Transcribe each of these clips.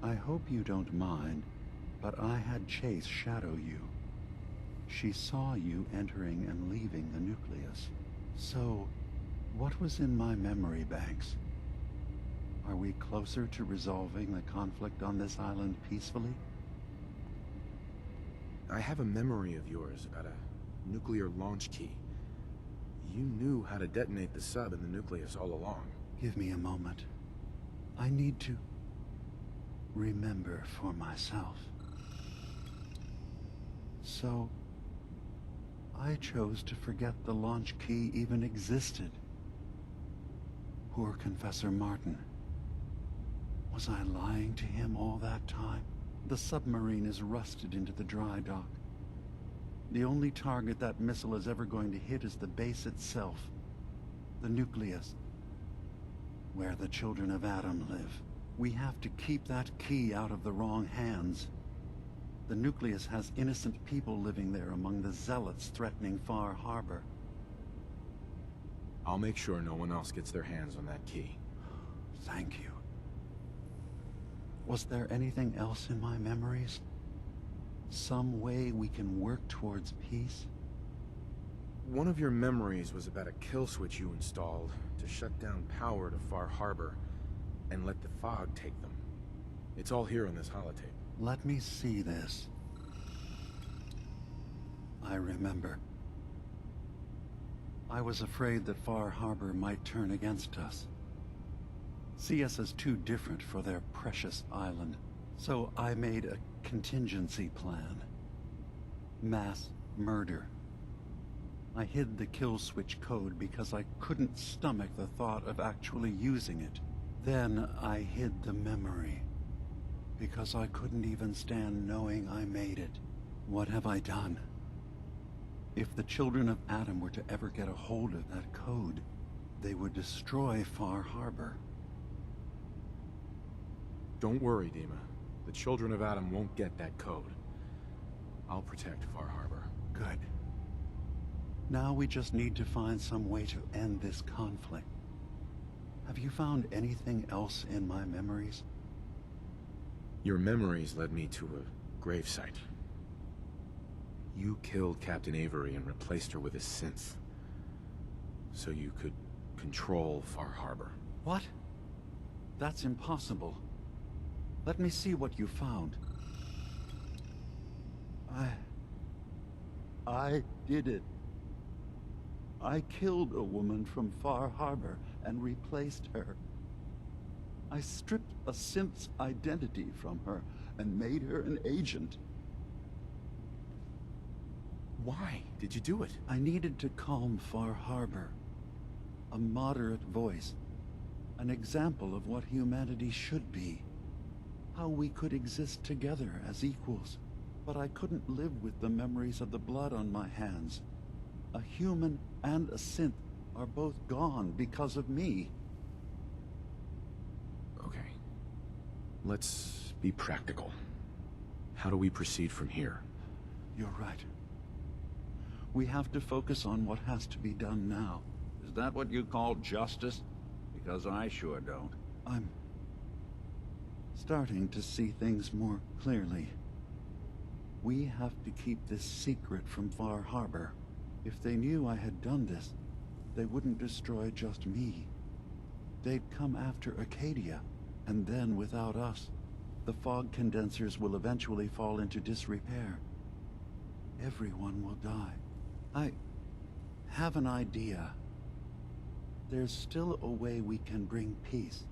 I hope you don't mind, but I had Chase shadow you. She saw you entering and leaving the nucleus. So, what was in my memory banks? Are we closer to resolving the conflict on this island peacefully? I have a memory of yours about a nuclear launch key. You knew how to detonate the sub in the nucleus all along. Give me a moment. I need to remember for myself. So, I chose to forget the launch key even existed. Poor Confessor Martin. Was I lying to him all that time? The submarine is rusted into the dry dock. The only target that missile is ever going to hit is the base itself. The nucleus. Where the children of Adam live. We have to keep that key out of the wrong hands. The nucleus has innocent people living there among the zealots threatening Far Harbor. I'll make sure no one else gets their hands on that key. Thank you. Was there anything else in my memories? Some way we can work towards peace? One of your memories was about a kill switch you installed to shut down power to Far Harbor and let the fog take them. It's all here on this holotape. Let me see this. I remember. I was afraid that Far Harbor might turn against us. See us as too different for their precious island. So I made a contingency plan. Mass murder. I hid the kill switch code because I couldn't stomach the thought of actually using it. Then I hid the memory because I couldn't even stand knowing I made it. What have I done? If the children of Adam were to ever get a hold of that code, they would destroy Far Harbor. Don't worry, Dima. The children of Adam won't get that code. I'll protect Far Harbor. Good. Now we just need to find some way to end this conflict. Have you found anything else in my memories? Your memories led me to a gravesite. You killed Captain Avery and replaced her with a synth, so you could control Far Harbor. What? That's impossible. Let me see what you found. I did it. I killed a woman from Far Harbor and replaced her. I stripped a synth's identity from her and made her an agent. Why did you do it? I needed to calm Far Harbor. A moderate voice. An example of what humanity should be. How we could exist together as equals. But I couldn't live with the memories of the blood on my hands. A human and a synth are both gone because of me. Okay. Let's be practical. How do we proceed from here? You're right. We have to focus on what has to be done now. Is that what you call justice? Because I sure don't. I'm starting to see things more clearly. We have to keep this secret from Far Harbor. If they knew I had done this, they wouldn't destroy just me. They'd come after Acadia, and then without us, the fog condensers will eventually fall into disrepair. Everyone will die. I have an idea. There's still a way we can bring peace.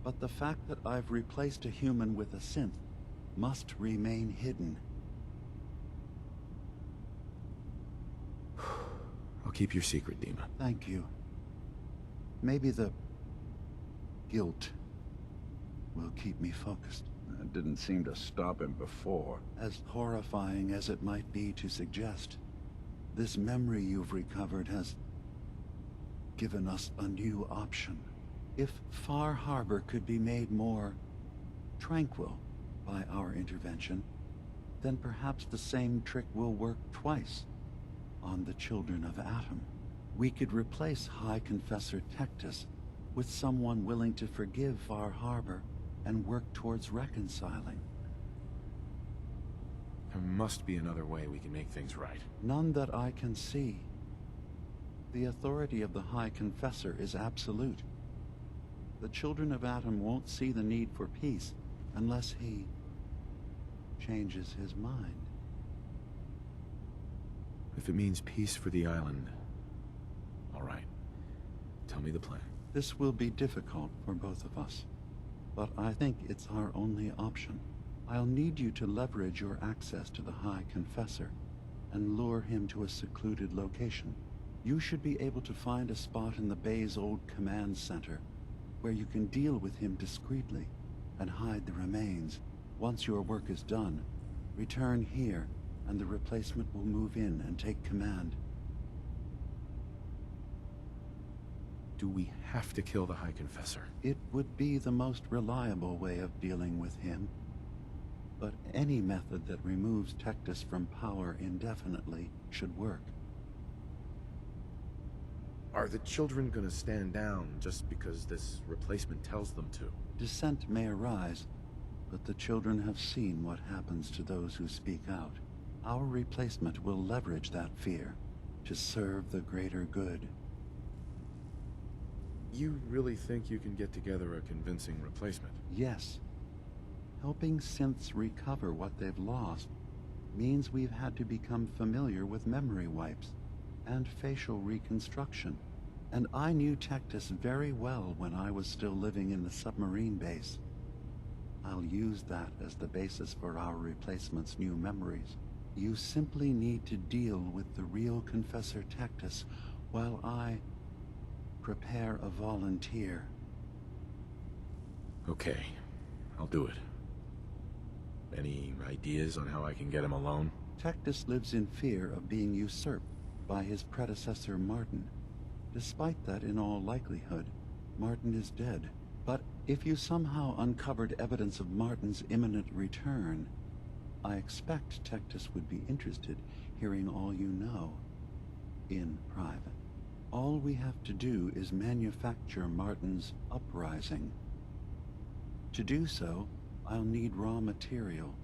But the fact that I've replaced a human with a synth must remain hidden. I'll keep your secret, Dima. Thank you. Maybe the guilt will keep me focused. That didn't seem to stop him before. As horrifying as it might be to suggest, this memory you've recovered has given us a new option. If Far Harbor could be made more tranquil by our intervention, then perhaps the same trick will work twice on the children of Adam. We could replace High Confessor Tectus with someone willing to forgive Far Harbor and work towards reconciling. There must be another way we can make things right. None that I can see. The authority of the High Confessor is absolute. The children of Atom won't see the need for peace unless he changes his mind. If it means peace for the island, all right. Tell me the plan. This will be difficult for both of us, but I think it's our only option. I'll need you to leverage your access to the High Confessor and lure him to a secluded location. You should be able to find a spot in the Bay's old command center where you can deal with him discreetly and hide the remains. Once your work is done, return here and the replacement will move in and take command. Do we have to kill the High Confessor? It would be the most reliable way of dealing with him. But any method that removes Tectus from power indefinitely should work. Are the children gonna stand down just because this replacement tells them to? Dissent may arise, but the children have seen what happens to those who speak out. Our replacement will leverage that fear to serve the greater good. You really think you can get together a convincing replacement? Yes. Helping synths recover what they've lost means we've had to become familiar with memory wipes and facial reconstruction. And I knew Tectus very well when I was still living in the submarine base. I'll use that as the basis for our replacement's new memories. You simply need to deal with the real Confessor Tectus while I prepare a volunteer. Okay, I'll do it. Any ideas on how I can get him alone? Tectus lives in fear of being usurped by his predecessor Martin. Despite that, in all likelihood, Martin is dead. But if you somehow uncovered evidence of Martin's imminent return, I expect Tectus would be interested hearing all you know, in private. All we have to do is manufacture Martin's uprising. To do so, I'll need raw material.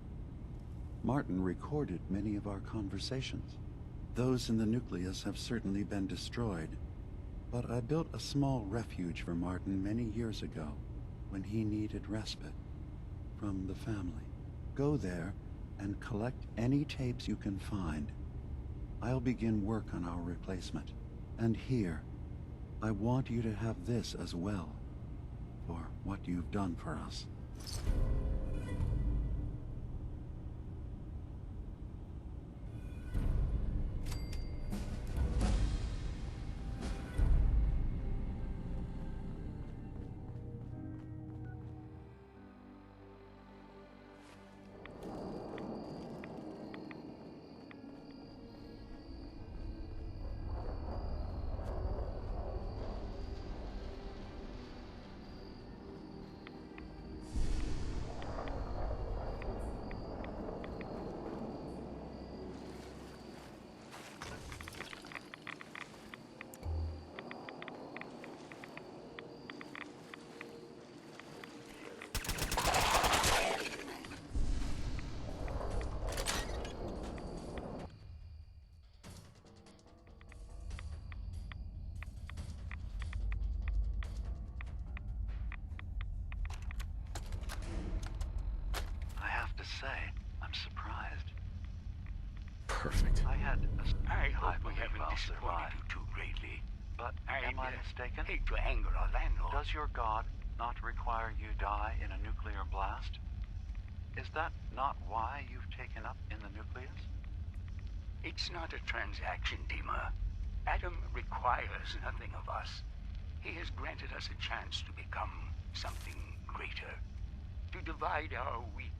Martin recorded many of our conversations. Those in the nucleus have certainly been destroyed, but I built a small refuge for Martin many years ago when he needed respite from the family. Go there and collect any tapes you can find. I'll begin work on our replacement. And here, I want you to have this as well, for what you've done for us. Say, I'm surprised. Perfect. I hope we haven't disappointed you too greatly. But am I mistaken? Hate to anger our landlord. Does your god not require you die in a nuclear blast? Is that not why you've taken up in the nucleus? It's not a transaction, Dima. Adam requires nothing of us. He has granted us a chance to become something greater. To divide our weak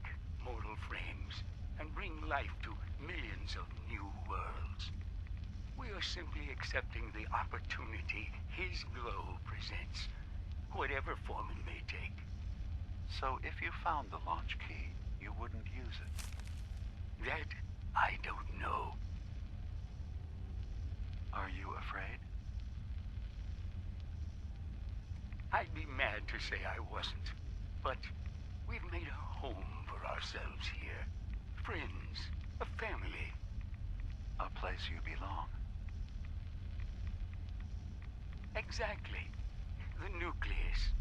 mortal frames and bring life to millions of new worlds. We are simply accepting the opportunity his glow presents, whatever form it may take. So if you found the launch key, you wouldn't use it? That I don't know. Are you afraid? I'd be mad to say I wasn't, but Friends, a family. A place you belong. Exactly. The nucleus.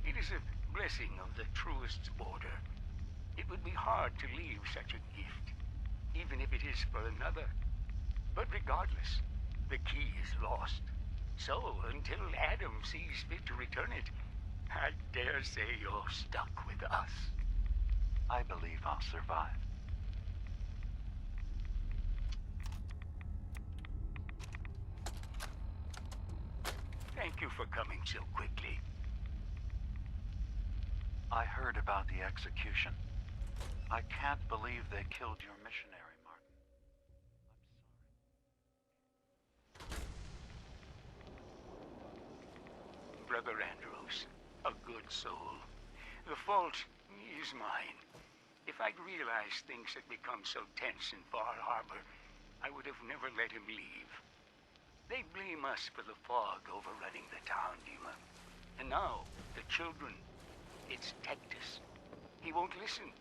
It is a blessing of the truest order. It would be hard to leave such a gift, even if it is for another. But regardless, the key is lost. So, until Adam sees fit to return it, I dare say you're stuck with us. I believe I'll survive. Thank you for coming so quickly. I heard about the execution. I can't believe they killed your missionary, Martin. Brother Andrews, a good soul. The fault is mine. If I'd realized things had become so tense in Far Harbor, I would have never let him leave. They blame us for the fog overrunning the town, Dima. And now, the children. It's Tectus. He won't listen.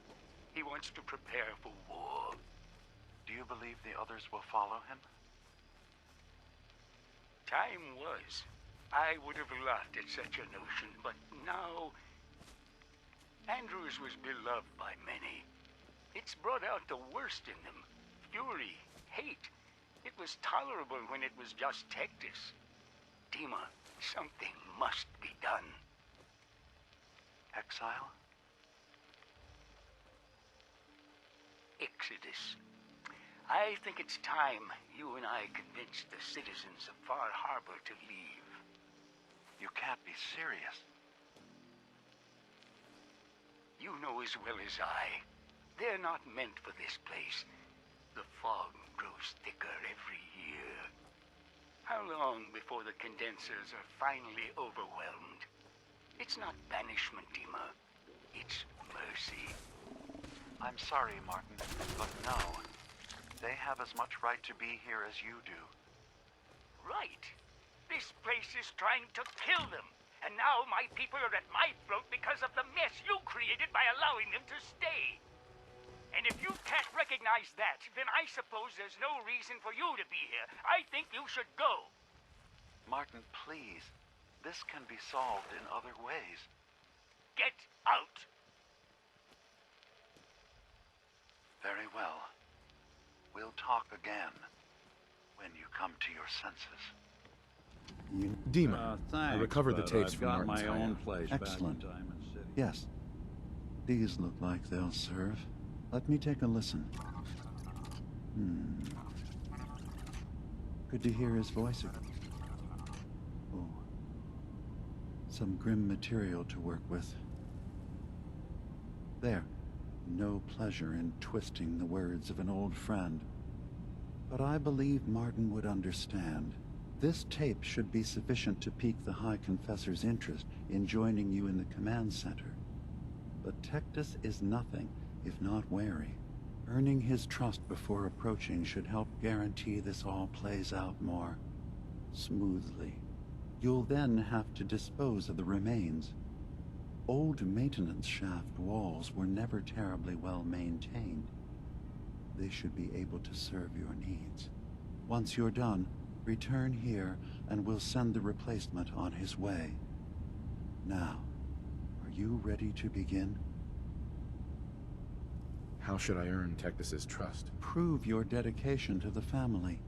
He wants to prepare for war. Do you believe the others will follow him? Time was. I would have laughed at such a notion, but now... Andrews was beloved by many. It's brought out the worst in them. Fury, hate. It was tolerable when it was just Tectus. Dima, something must be done. Exile? Exodus. I think it's time you and I convinced the citizens of Far Harbor to leave. You can't be serious. You know as well as I. They're not meant for this place. The fog grows thicker every year. How long before the condensers are finally overwhelmed? It's not banishment, Dima. It's mercy. I'm sorry, Martin, but no. They have as much right to be here as you do. Right. This place is trying to kill them. And now my people are at my throat because of the mess you created by allowing them to stay. And if you can't recognize that, then I suppose there's no reason for you to be here. I think you should go. Martin, please. This can be solved in other ways. Get out. Very well. We'll talk again when you come to your senses. Dima, Thanks, I recovered the but tapes I've from got Martin's my own hideout. place Excellent. back in Diamond City. Yes. These look like they'll serve. Let me take a listen. Good to hear his voice again. Oh. Some grim material to work with. There. No pleasure in twisting the words of an old friend. But I believe Martin would understand. This tape should be sufficient to pique the High Confessor's interest in joining you in the command center. But Tectus is nothing if not wary. Earning his trust before approaching should help guarantee this all plays out more smoothly. You'll then have to dispose of the remains. Old maintenance shaft walls were never terribly well maintained. They should be able to serve your needs. Once you're done, return here and we'll send the replacement on his way. Now, are you ready to begin? How should I earn Tectus's trust? Prove your dedication to the family.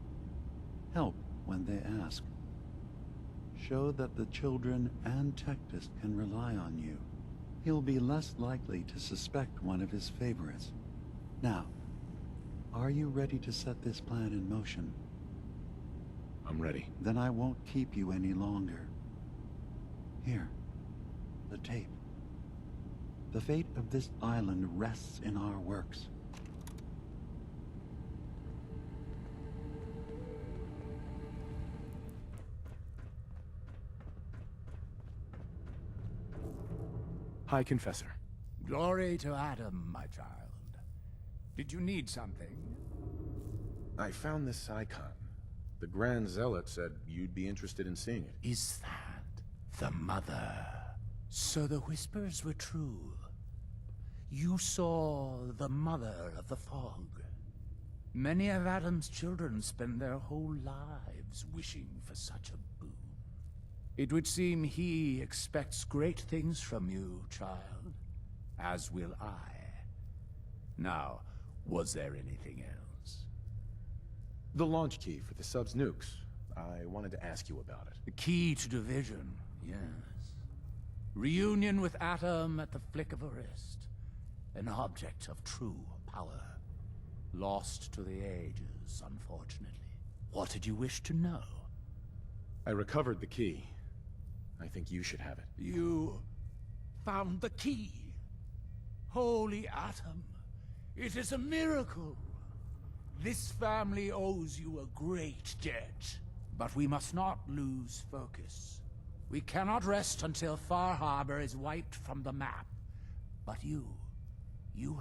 Help when they ask. Show that the children and Tectus can rely on you. He'll be less likely to suspect one of his favorites. Now, are you ready to set this plan in motion? I'm ready. Then I won't keep you any longer. Here, the tape. The fate of this island rests in our works. High Confessor. Glory to Adam, my child. Did you need something? I found this icon. The Grand Zealot said you'd be interested in seeing it. Is that the mother? So the whispers were true. You saw the mother of the fog. Many of Adam's children spend their whole lives wishing for such a boon. It would seem he expects great things from you, child, as will I. Now, was there anything else? The launch key for the sub's nukes. I wanted to ask you about it. The key to division, yes. Reunion with Atom at the flick of a wrist. An object of true power. Lost to the ages, unfortunately. What did you wish to know? I recovered the key. I think you should have it. You found the key. Holy Atom. It is a miracle. This family owes you a great debt. But we must not lose focus. We cannot rest until Far Harbor is wiped from the map. But you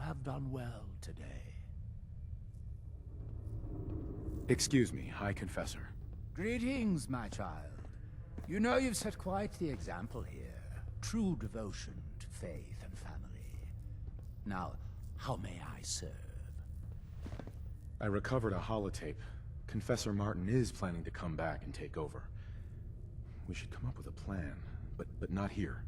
have done well today. Excuse me, High Confessor. Greetings, my child. You know you've set quite the example here. True devotion to faith and family. Now, how may I serve? I recovered a holotape. Confessor Martin is planning to come back and take over. We should come up with a plan, but not here.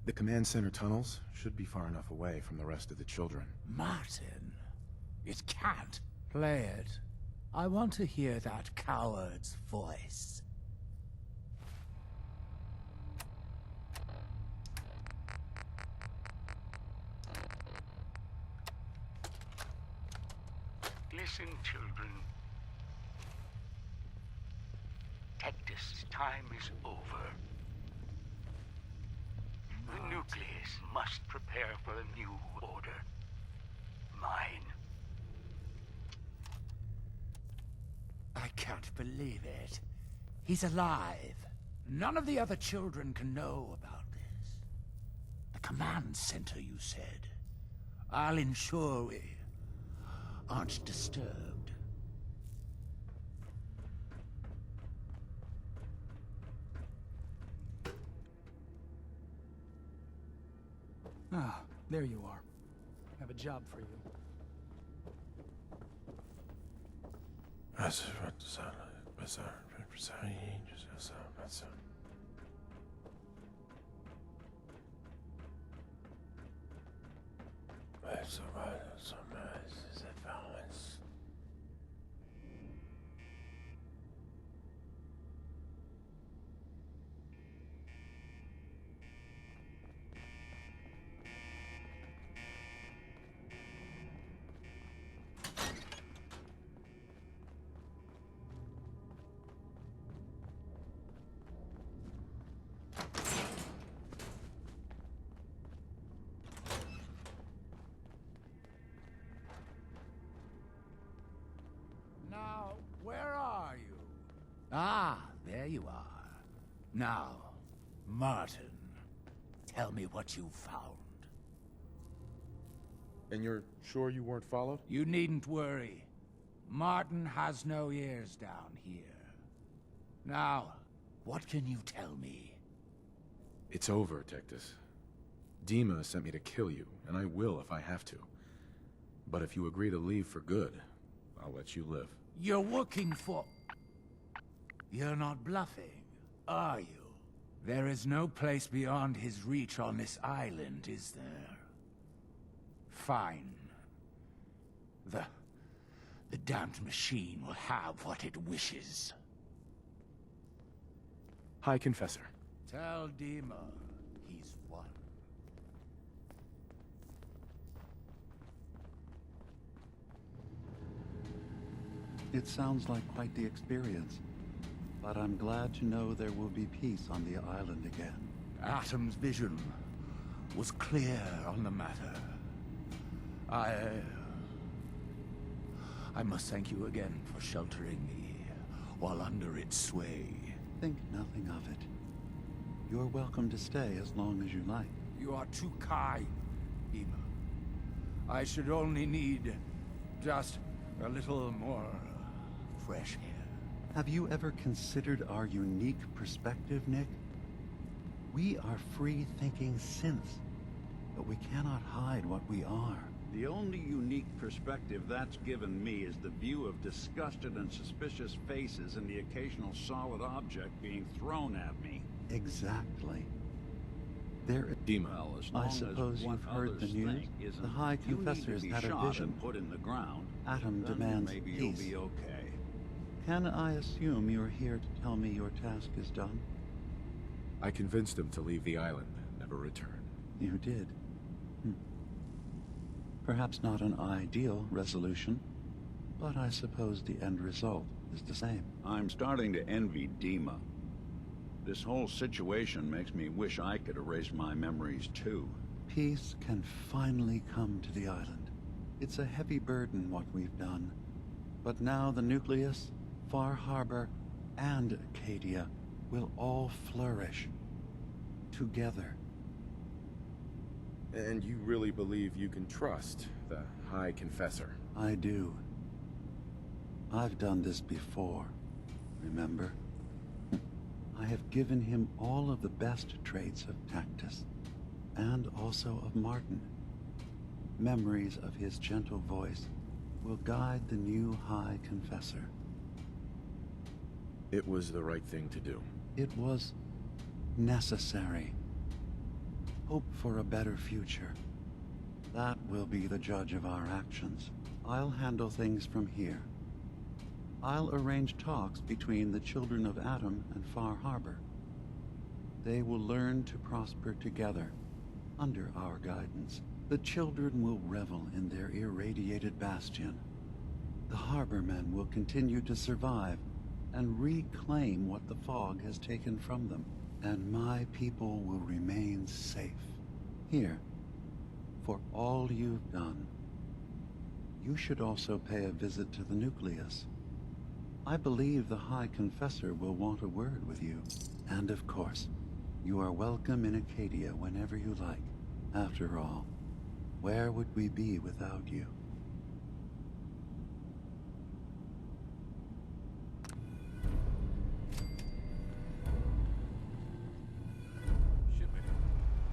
The command center tunnels should be far enough away from the rest of the children. Martin, it can't. Play it. I want to hear that coward's voice. Listen, children. Tectus' time is over. The nucleus must prepare for a new order. Mine. I can't believe it. He's alive. None of the other children can know about this. The command center, you said. I'll ensure we aren't disturbed. Ah, there you are. I have a job for you. Now, where are you? Ah, there you are. Now, Martin, tell me what you found. And you're sure you weren't followed? You needn't worry. Martin has no ears down here. Now, what can you tell me? It's over, Tectus. Dima sent me to kill you, and I will if I have to. But if you agree to leave for good, I'll let you live. You're working for... You're not bluffing, are you? There is no place beyond his reach on this island, is there? Fine. The damned machine will have what it wishes. High Confessor. Tell Dima he's won. It sounds like quite the experience, but I'm glad to know there will be peace on the island again. Atom's vision was clear on the matter. I must thank you again for sheltering me while under its sway. Think nothing of it. You're welcome to stay as long as you like. You are too kind, Dima. I should only need just a little more fresh air. Have you ever considered our unique perspective, Nick? We are free-thinking synths. but we cannot hide what we are. The only unique perspective that's given me is the view of disgusted and suspicious faces and the occasional solid object being thrown at me. Exactly. There, Dima, Well, as I long suppose as what you've heard the others news. think isn't The High you need to Confessor's be had a shot vision. and put in the ground, Atom then demands maybe peace. you'll be okay. Can I assume you're here to tell me your task is done? I convinced him to leave the island and never return. You did. Perhaps not an ideal resolution, but I suppose the end result is the same. I'm starting to envy Dima. This whole situation makes me wish I could erase my memories too. Peace can finally come to the island. It's a heavy burden what we've done, but now the nucleus, Far Harbor, and Acadia will all flourish together. And you really believe you can trust the High Confessor? I do. I've done this before, remember? I have given him all of the best traits of Tactus, and also of Martin. Memories of his gentle voice will guide the new High Confessor. It was the right thing to do. It was necessary. Hope for a better future. That will be the judge of our actions. I'll handle things from here. I'll arrange talks between the children of Atom and Far Harbor. They will learn to prosper together, under our guidance. The children will revel in their irradiated bastion. The Harbormen will continue to survive and reclaim what the fog has taken from them. And my people will remain safe. Here, for all you've done. You should also pay a visit to the nucleus. I believe the High Confessor will want a word with you. And of course, you are welcome in Acadia whenever you like. After all, where would we be without you?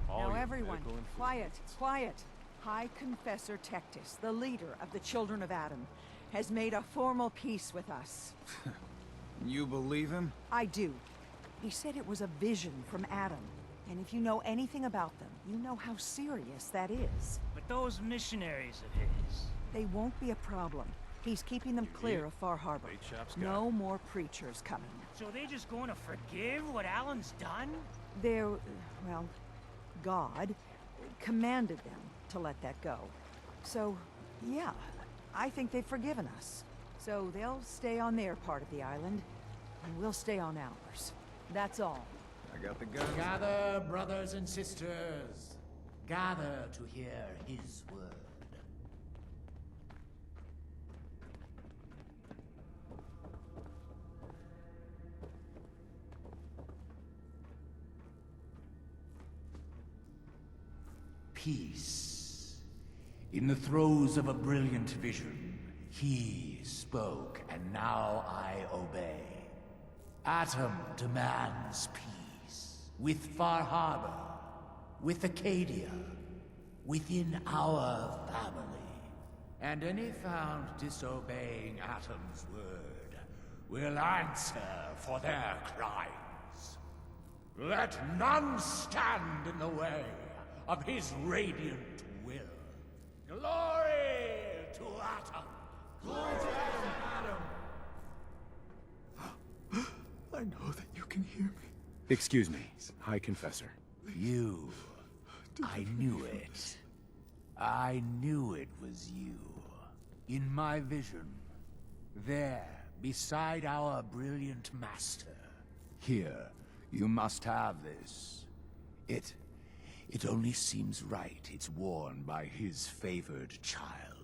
Now everyone, quiet, quiet. High Confessor Tectus, the leader of the Children of Atom, has made a formal peace with us. You believe him? I do. He said it was a vision from Atom. And if you know anything about them, you know how serious that is. But those missionaries of his... They won't be a problem. He's keeping them clear of Far Harbor. No more preachers coming. So they just going to forgive what Alan's done? They're, well, God commanded them to let that go. So, yeah, I think they've forgiven us. So they'll stay on their part of the island, and we'll stay on ours. That's all. I got the gun. Gather, brothers and sisters. Gather to hear his word. Peace. In the throes of a brilliant vision, he spoke, and now I obey. Atom demands peace. With Far Harbor, with Acadia, within our family. And any found disobeying Atom's word will answer for their crimes. Let none stand in the way of his radiant will. Glory to Atom! Glory to Atom! I know that you can hear me. Excuse me, High Confessor. You. I knew it. I knew it was you. In my vision. There, beside our brilliant master. Here, you must have this. It only seems right it's worn by his favored child.